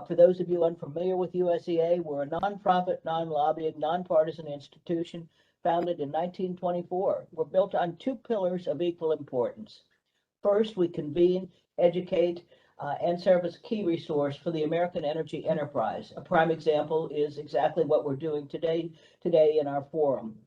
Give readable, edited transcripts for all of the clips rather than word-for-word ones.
For those of you unfamiliar with USEA, we're a nonprofit, non-lobbying, nonpartisan institution founded in 1924. We're built on two pillars of equal importance. First, we convene, educate, and serve as a key resource for the American energy enterprise. A prime example is exactly what we're doing today in our forum.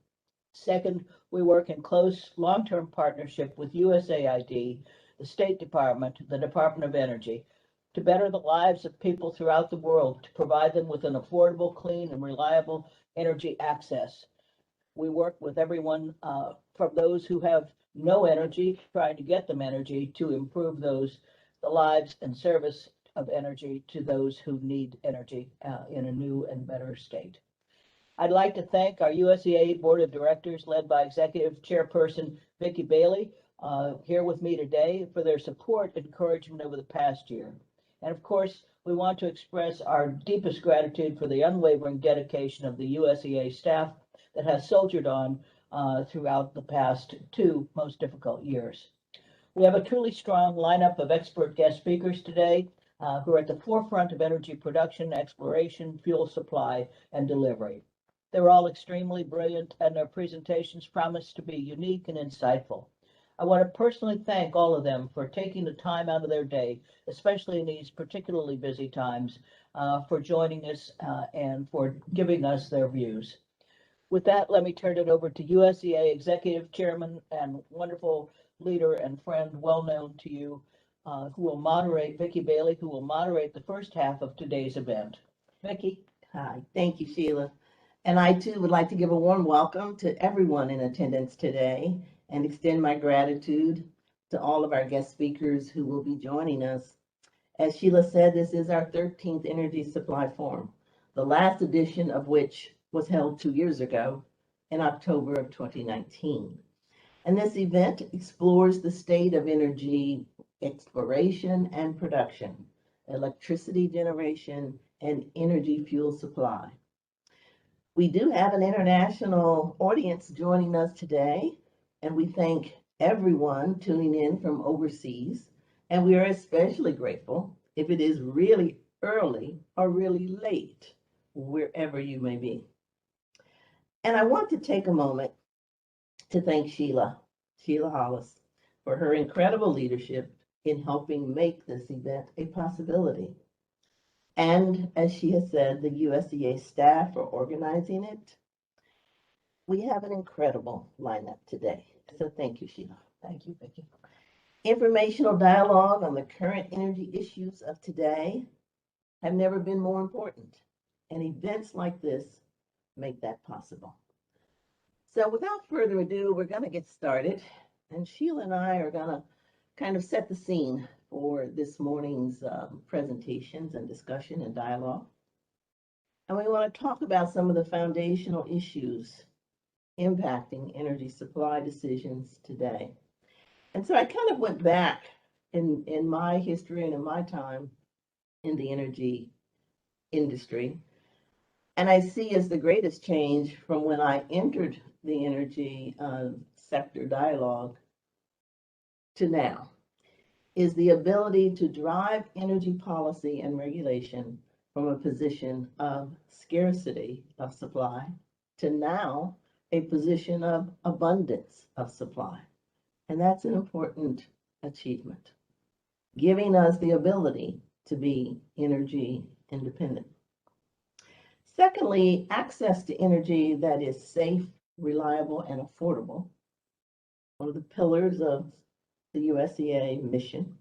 Second, we work in close long-term partnership with USAID, the State Department, the Department of Energy, to better the lives of people throughout the world, to provide them with an affordable, clean, and reliable energy access. We work with everyone from those who have no energy, trying to get them energy, to improve the lives and service of energy to those who need energy in a new and better state. I'd like to thank our USEA Board of Directors, led by Executive Chairperson Vicky Bailey, here with me today, for their support and encouragement over the past year. And of course, we want to express our deepest gratitude for the unwavering dedication of the USEA staff that has soldiered on throughout the past two most difficult years. We have a truly strong lineup of expert guest speakers today who are at the forefront of energy production, exploration, fuel supply, and delivery. They're all extremely brilliant, and their presentations promise to be unique and insightful. I want to personally thank all of them for taking the time out of their day, especially in these particularly busy times, for joining us and for giving us their views. With that, let me turn it over to USEA Executive Chairman and wonderful leader and friend, well known to you, who will moderate, Vicky Bailey, who will moderate the first half of today's event. Vicky. Hi, thank you, Sheila. And I too would like to give a warm welcome to everyone in attendance today and extend my gratitude to all of our guest speakers who will be joining us. As Sheila said, this is our 13th Energy Supply Forum, the last edition of which was held 2 years ago in October of 2019. And this event explores the state of energy exploration and production, electricity generation, and energy fuel supply. We do have an international audience joining us today, and we thank everyone tuning in from overseas. And we are especially grateful if it is really early or really late, wherever you may be. And I want to take a moment to thank Sheila Hollis, for her incredible leadership in helping make this event a possibility. And as she has said, the USEA staff are organizing it. We have an incredible lineup today. So thank you, Sheila. Thank you, Vicky. Informational dialogue on the current energy issues of today have never been more important. And events like this make that possible. So without further ado, we're going to get started. And Sheila and I are going to kind of set the scene for this morning's presentations and discussion and dialogue. And we want to talk about some of the foundational issues impacting energy supply decisions today. And so I kind of went back in my history and in my time in the energy industry. And I see as the greatest change from when I entered the energy sector dialogue to now is the ability to drive energy policy and regulation from a position of scarcity of supply to now a position of abundance of supply. And that's an important achievement, giving us the ability to be energy independent. Secondly, access to energy that is safe, reliable, and affordable, one of the pillars of the USEA mission.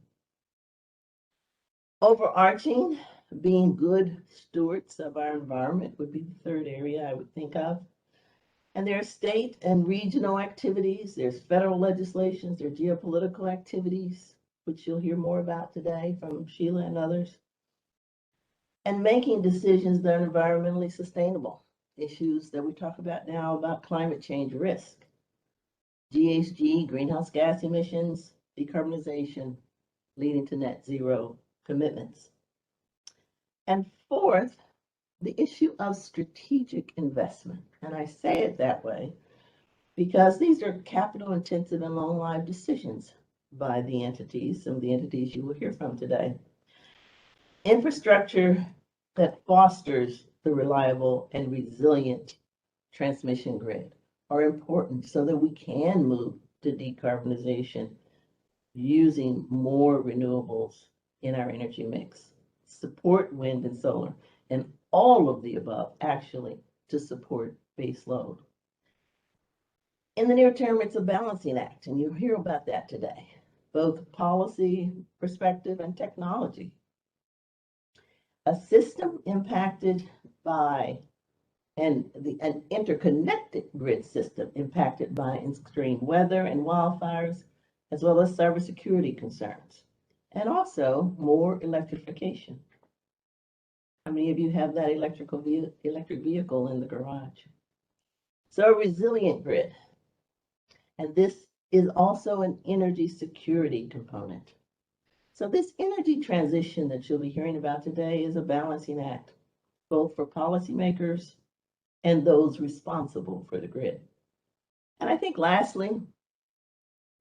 Overarching, being good stewards of our environment would be the third area I would think of. And there are state and regional activities, there's federal legislations, there are geopolitical activities, which you'll hear more about today from Sheila and others. And making decisions that are environmentally sustainable, issues that we talk about now about climate change risk, GHG, greenhouse gas emissions, decarbonization, leading to net zero commitments. And fourth, the issue of strategic investment. And I say it that way because these are capital intensive and long lived decisions by the entities, some of the entities you will hear from today. Infrastructure that fosters the reliable and resilient transmission grid are important so that we can move to decarbonization using more renewables in our energy mix, support wind and solar, and all of the above actually to support base load. In the near term, it's a balancing act, and you'll hear about that today, both policy perspective and technology. A system impacted by an interconnected grid system impacted by extreme weather and wildfires, as well as cybersecurity concerns, and also more electrification. How many of you have that electric vehicle in the garage? So a resilient grid. And this is also an energy security component. So this energy transition that you'll be hearing about today is a balancing act, both for policymakers and those responsible for the grid. And I think lastly,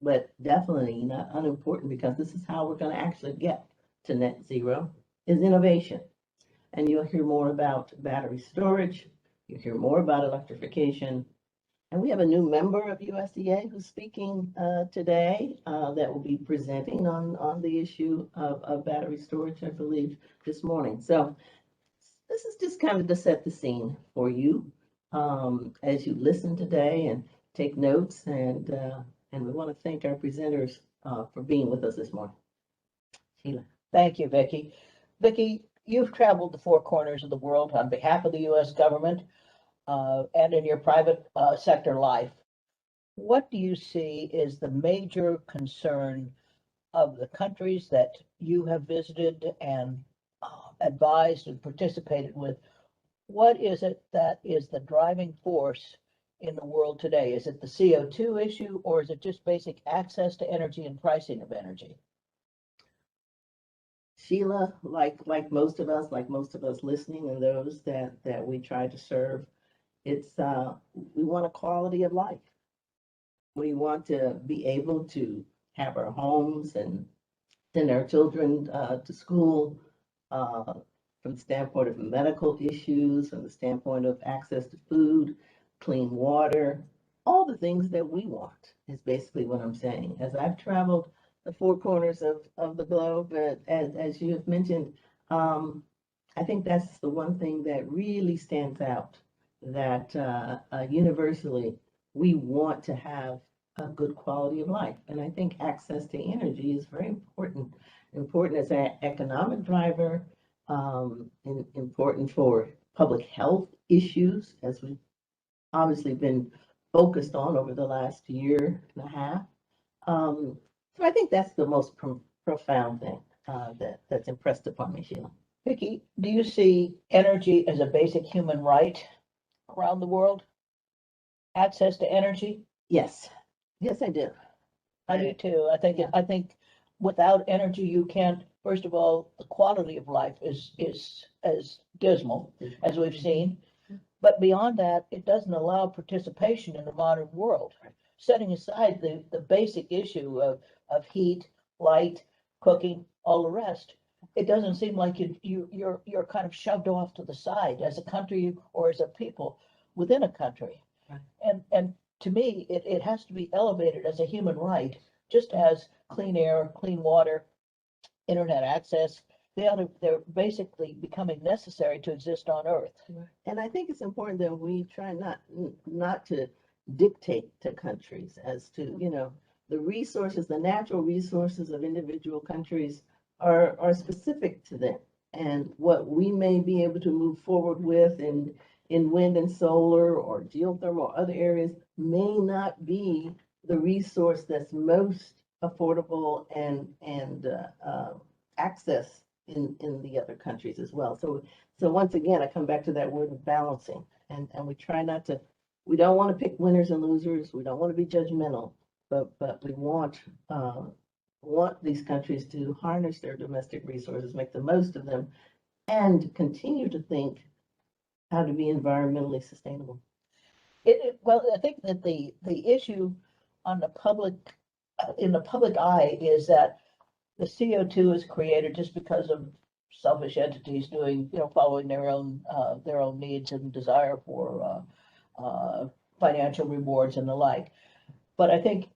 but definitely not unimportant, because this is how we're going to actually get to net zero, is innovation. And you'll hear more about battery storage, you'll hear more about electrification. And we have a new member of USEA who's speaking today that will be presenting on the issue of battery storage, I believe, this morning. So this is just kind of to set the scene for you as you listen today and take notes. And we want to thank our presenters for being with us this morning. Sheila. Thank you, Vicky. Vicky, you've traveled the four corners of the world on behalf of the U.S. government and in your private sector life. What do you see is the major concern of the countries that you have visited and advised and participated with? What is it that is the driving force in the world today? Is it the CO2 issue, or is it just basic access to energy and pricing of energy? Sheila, like most of us listening and those that we try to serve, it's we want a quality of life. We want to be able to have our homes and send our children to school from the standpoint of medical issues, from the standpoint of access to food, clean water, all the things that we want is basically what I'm saying. As I've traveled the four corners of the globe, as you have mentioned, I think that's the one thing that really stands out, that universally we want to have a good quality of life. And I think access to energy is very important as an economic driver, and important for public health issues, as we've obviously been focused on over the last year and a half. So I think that's the most profound thing that's impressed upon me, Sheila. Vicky, do you see energy as a basic human right around the world? Access to energy? Yes, I do. I do too. I think without energy, you can't. First of all, the quality of life is as dismal as we've seen. But beyond that, it doesn't allow participation in the modern world. Setting aside the basic issue of heat, light, cooking, all the rest, it doesn't seem like you're kind of shoved off to the side as a country or as a people within a country. Right. And to me, it has to be elevated as a human right, just as clean air, clean water, internet access. They're basically becoming necessary to exist on Earth. And I think it's important that we try not to dictate to countries as to, the resources, the natural resources of individual countries are specific to them. And what we may be able to move forward with in wind and solar or geothermal or other areas may not be the resource that's most affordable and access in the other countries as well. So once again, I come back to that word of balancing, and we try not to, we don't want to pick winners and losers. We don't want to be judgmental, but we want these countries to harness their domestic resources, make the most of them, and continue to think how to be environmentally sustainable. Well, I think that the issue on the public in the public eye is that the CO2 is created just because of selfish entities doing, following their own needs and desire for financial rewards and the like. But I think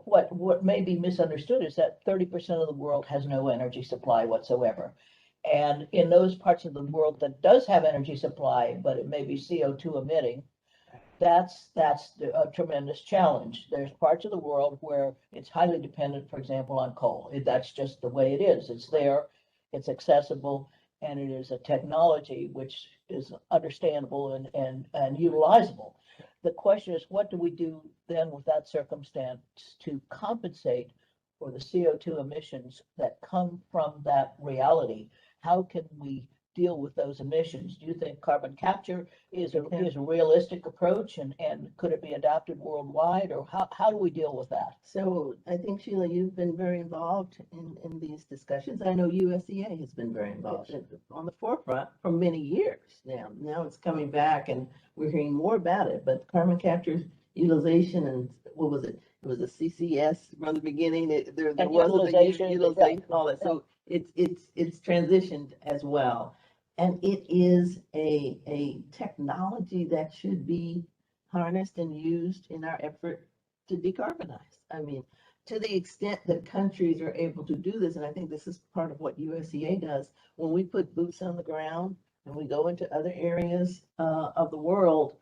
what may be misunderstood is that 30% of the world has no energy supply whatsoever. And in those parts of the world that does have energy supply, but it may be CO2 emitting, that's a tremendous challenge. There's parts of the world where it's highly dependent, for example, on coal. That's just the way it is. It's there, it's accessible, and it is a technology which is understandable and utilizable. The question is, what do we do then with that circumstance to compensate for the CO2 emissions that come from that reality? How can we deal with those emissions? Do you think carbon capture is a realistic approach, and could it be adopted worldwide, or how do we deal with that? So I think, Sheila, you've been very involved in these discussions. I know USEA has been very involved on the forefront for many years now. Now it's coming back and we're hearing more about it, but carbon capture utilization and what was it? It was a CCS from the beginning. There was utilization, all that. So it's transitioned as well. And it is a technology that should be harnessed and used in our effort to decarbonize. I mean, to the extent that countries are able to do this, and I think this is part of what USEA does, when we put boots on the ground and we go into other areas of the world,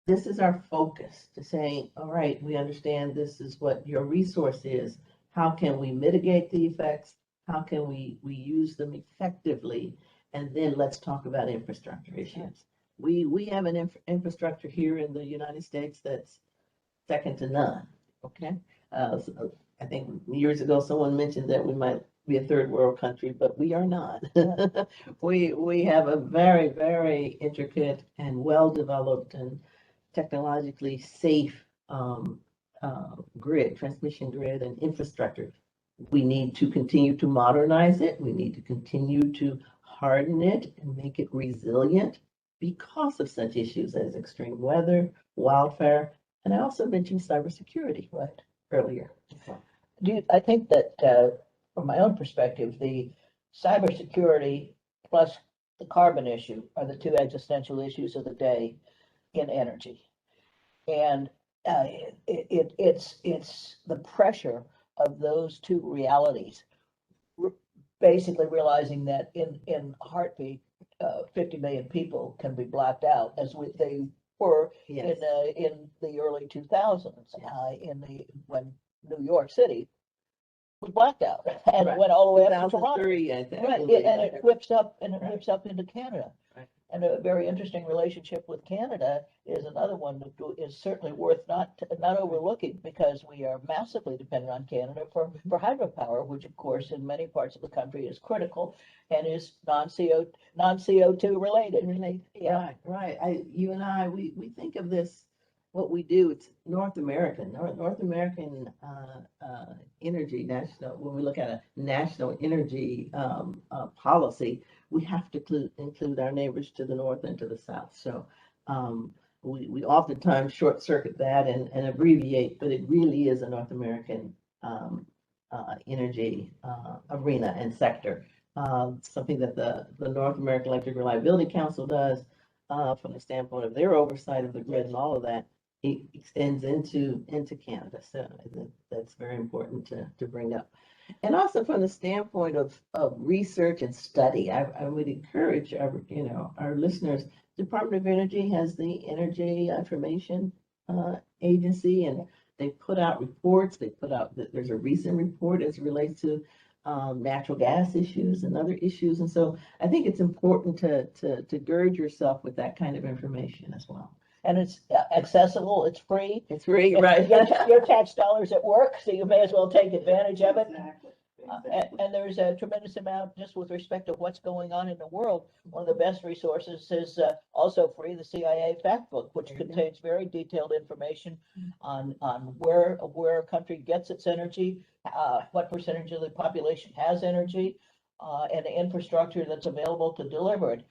this is our focus to say, all right, we understand this is what your resource is. How can we mitigate the effects? How can we use them effectively? And then let's talk about infrastructure issues. We have an infrastructure here in the United States that's second to none. Okay, so I think years ago someone mentioned that we might be a third world country, but we are not. we have a very, very intricate and well developed and technologically safe transmission grid and infrastructure. We need to continue to modernize it. We need to continue to harden it and make it resilient because of such issues as extreme weather, wildfire, and I also mentioned cybersecurity earlier. I think that from my own perspective, the cybersecurity plus the carbon issue are the two existential issues of the day in energy. And it's the pressure of those two realities, basically realizing that in a heartbeat, 50 million people can be blacked out, as they were in the early 2000s, when New York City was blacked out and went all the way up to Toronto. And it whips up into Canada. And a very interesting relationship with Canada is another one that is certainly worth not overlooking, because we are massively dependent on Canada for hydropower, which of course in many parts of the country is critical and is non-CO2 related. Yeah. Right. You and I, we think of this, what we do, it's North American energy national. When we look at a national energy policy, we have to include our neighbors to the north and to the south. So we oftentimes short circuit that and abbreviate, but it really is a North American energy arena and sector. Something that the North American Electric Reliability Council does from the standpoint of their oversight of the grid and all of that. It extends into Canada. So that's very important to bring up. And also from the standpoint of research and study, I would encourage our listeners. Department of Energy has the Energy Information Agency, and they put out reports. There's a recent report as it relates to natural gas issues and other issues. And so I think it's important to gird yourself with that kind of information as well. And it's accessible, it's free. It's free, right? Your tax dollars at work, so you may as well take advantage of it. Exactly. And there's a tremendous amount just with respect to what's going on in the world. One of the best resources is also free, the CIA Fact Book, which contains very detailed information on where a country gets its energy, what percentage of the population has energy, and the infrastructure that's available to deliver it.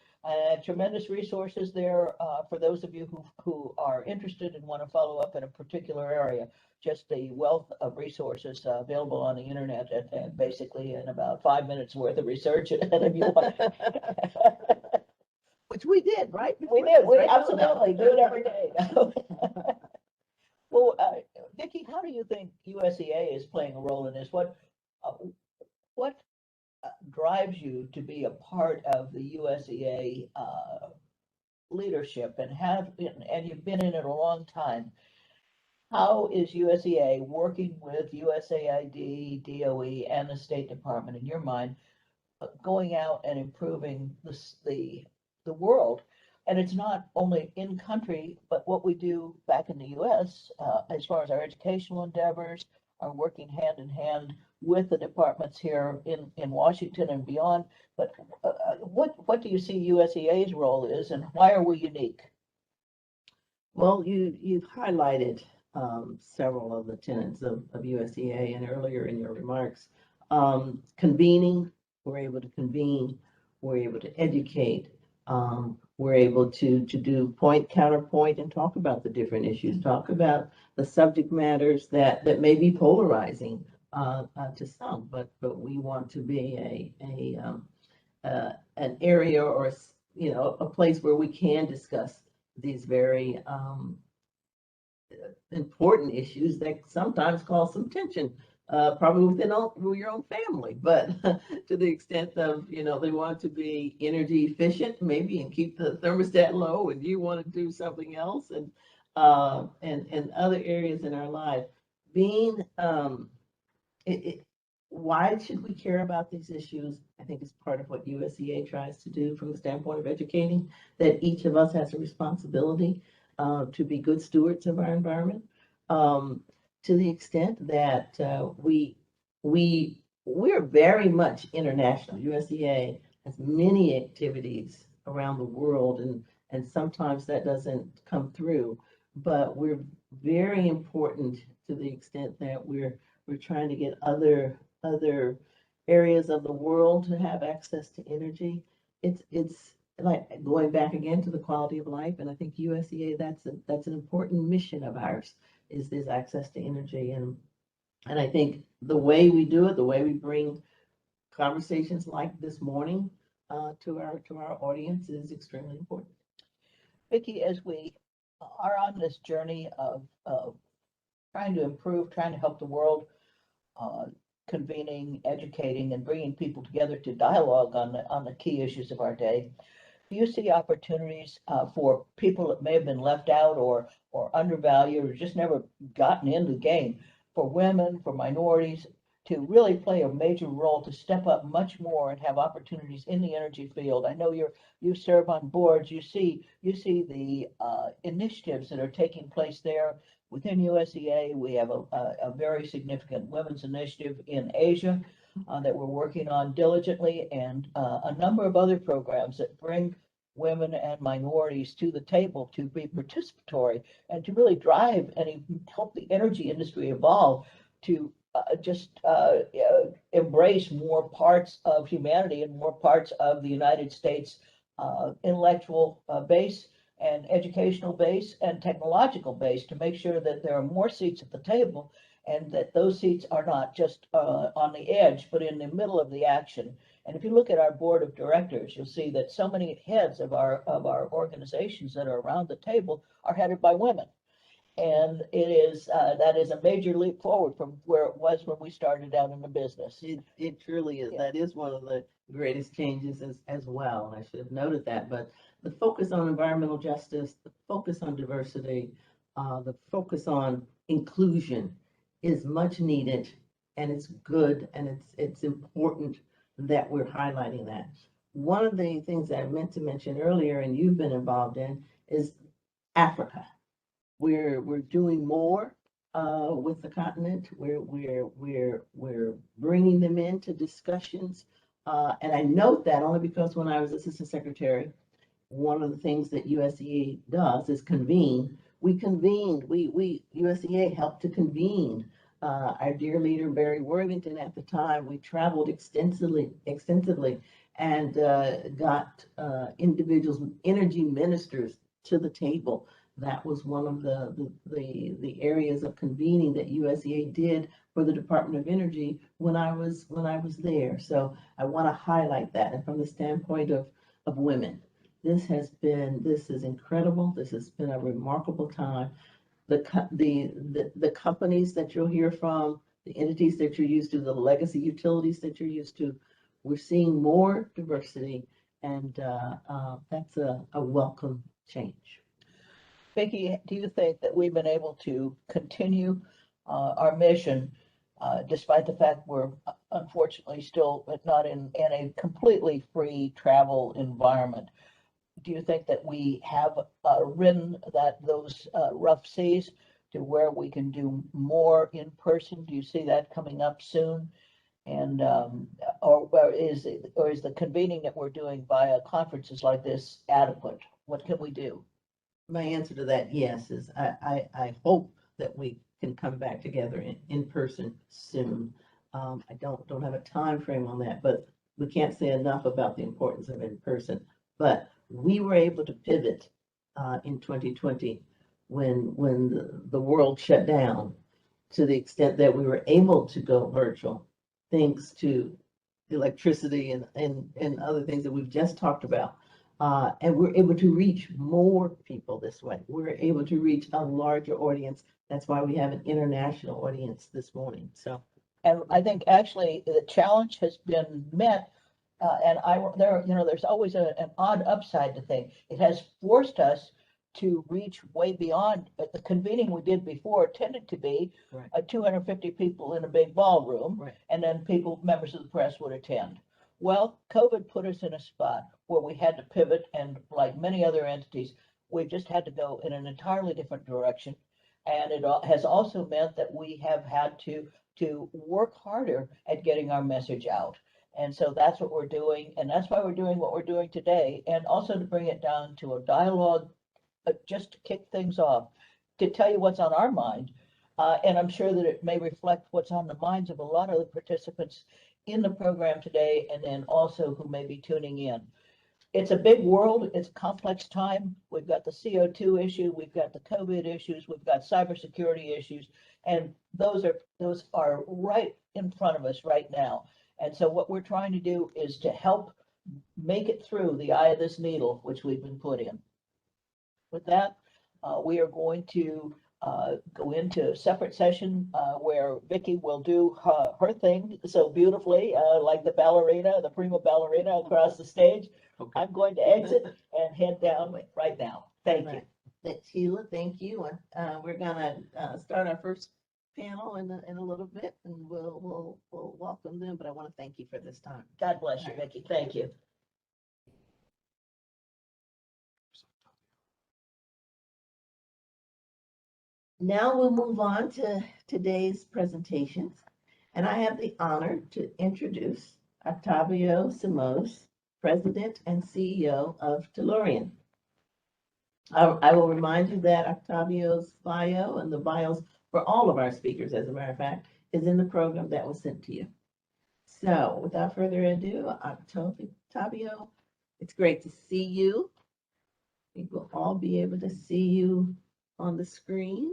Tremendous resources there for those of you who are interested and want to follow up in a particular area. Just the wealth of resources available on the internet, and basically in about 5 minutes worth of research. And if you want, Which we did, right? we did. We absolutely do it every day. Well, Vicky, how do you think USEA is playing a role in this? What drives you to be a part of the USEA leadership, and you've been in it a long time? How is USEA working with USAID, DOE, and the State Department, in your mind, going out and improving the world? And it's not only in country, but what we do back in the U.S. As far as our educational endeavors, are working hand in hand with the departments here in Washington and beyond. But what do you see USEA's role is, and why are we unique? Well, you've highlighted several of the tenets of USEA, and earlier in your remarks, convening. We're able to convene. We're able to educate. We're able to do point, counterpoint, and talk about the different issues, talk about the subject matters that may be polarizing to some, but we want to be an area, or a place where we can discuss these very important issues that sometimes cause some tension, probably within your own family. But to the extent of, they want to be energy efficient, maybe, and keep the thermostat low, and you want to do something else, and other areas in our life. Why should we care about these issues? I think it's part of what USEA tries to do from the standpoint of educating, that each of us has a responsibility to be good stewards of our environment. To the extent that we're very much international. USEA has many activities around the world, and sometimes that doesn't come through, but we're very important to the extent that we're trying to get other areas of the world to have access to energy. It's like going back again to the quality of life, and I think USEA, that's an important mission of ours, is this access to energy. And I think the way we do it, the way we bring conversations like this morning to our audience, is extremely important. Vicky, as we are on this journey of trying to improve, trying to help the world, convening, educating, and bringing people together to dialogue on the key issues of our day, do you see opportunities for people that may have been left out or undervalued, or just never gotten into the game, for women, for minorities, to really play a major role, to step up much more and have opportunities in the energy field? I know you serve on boards. You see the initiatives that are taking place there. Within USEA, we have a very significant women's initiative in Asia that we're working on diligently, and a number of other programs that bring women and minorities to the table to be participatory and to really drive and help the energy industry evolve to embrace more parts of humanity and more parts of the United States intellectual base and educational base and technological base, to make sure that there are more seats at the table, and that those seats are not just on the edge, but in the middle of the action. And if you look at our board of directors, you'll see that so many heads of our organizations that are around the table are headed by women. And that is a major leap forward from where it was when we started out in the business. It truly is. Yeah. That is one of the greatest changes as well. I should have noted that. But the focus on environmental justice, the focus on diversity, the focus on inclusion is much needed, and it's good, and it's important that we're highlighting that. One of the things that I meant to mention earlier, and you've been involved in, is Africa. We're doing more with the continent. We're bringing them into discussions, and I note that only because when I was assistant secretary, one of the things that USEA does is convene. We convened. USEA helped to convene our dear leader, Barry Worthington, at the time, we traveled extensively, and got individuals, energy ministers to the table. That was one of the areas of convening that USEA did for the Department of Energy when I was there. So I want to highlight that. And from the standpoint of women, this is incredible. This has been a remarkable time. The companies that you'll hear from, the entities that you're used to, the legacy utilities that you're used to, we're seeing more diversity, and that's a welcome change. Vicky, do you think that we've been able to continue our mission despite the fact we're unfortunately still not in a completely free travel environment? Do you think that we have ridden those rough seas to where we can do more in person? Do you see that coming up soon? And or is the convening that we're doing via conferences like this adequate? What can we do? My answer to that, yes, is I hope that we can come back together in person soon. I don't have a time frame on that, but we can't say enough about the importance of in person. But we were able to pivot in 2020 when the world shut down, to the extent that we were able to go virtual, thanks to electricity and other things that we've just talked about. And we're able to reach more people this way. We're able to reach a larger audience. That's why we have an international audience this morning. So, and I think actually the challenge has been met. There's always an odd upside to things. It has forced us to reach way beyond the convening we did before. Tended to be right. 250 people in a big ballroom, Right. and then members of the press would attend. Well, COVID put us in a spot where we had to pivot, and like many other entities, we've just had to go in an entirely different direction. And it has also meant that we have had to work harder at getting our message out. And so that's what we're doing, and that's why we're doing what we're doing today, and also to bring it down to a dialogue, just to kick things off, to tell you what's on our mind. And I'm sure that it may reflect what's on the minds of a lot of the participants in the program today, and then also who may be tuning in. It's a big world. It's a complex time. We've got the CO2 issue. We've got the COVID issues. We've got cybersecurity issues, and those are right in front of us right now. And so what we're trying to do is to help make it through the eye of this needle, which we've been put in. With that, we are going to go into a separate session where Vicky will do her thing so beautifully, like the ballerina, the prima ballerina across the stage. Okay. I'm going to exit and head down right now. Thank you. Sheila, thank you. We're gonna start our first panel in a little bit, and we'll welcome them. But I want to thank you for this time. God bless you, Vicky. Thank you. Now we'll move on to today's presentations, and I have the honor to introduce Octavio Simoes, President and CEO of Delorean. I will remind you that Octavio's bio, and the bios for all of our speakers, as a matter of fact, is in the program that was sent to you. So without further ado, Octavio, it's great to see you. I think we'll all be able to see you on the screen.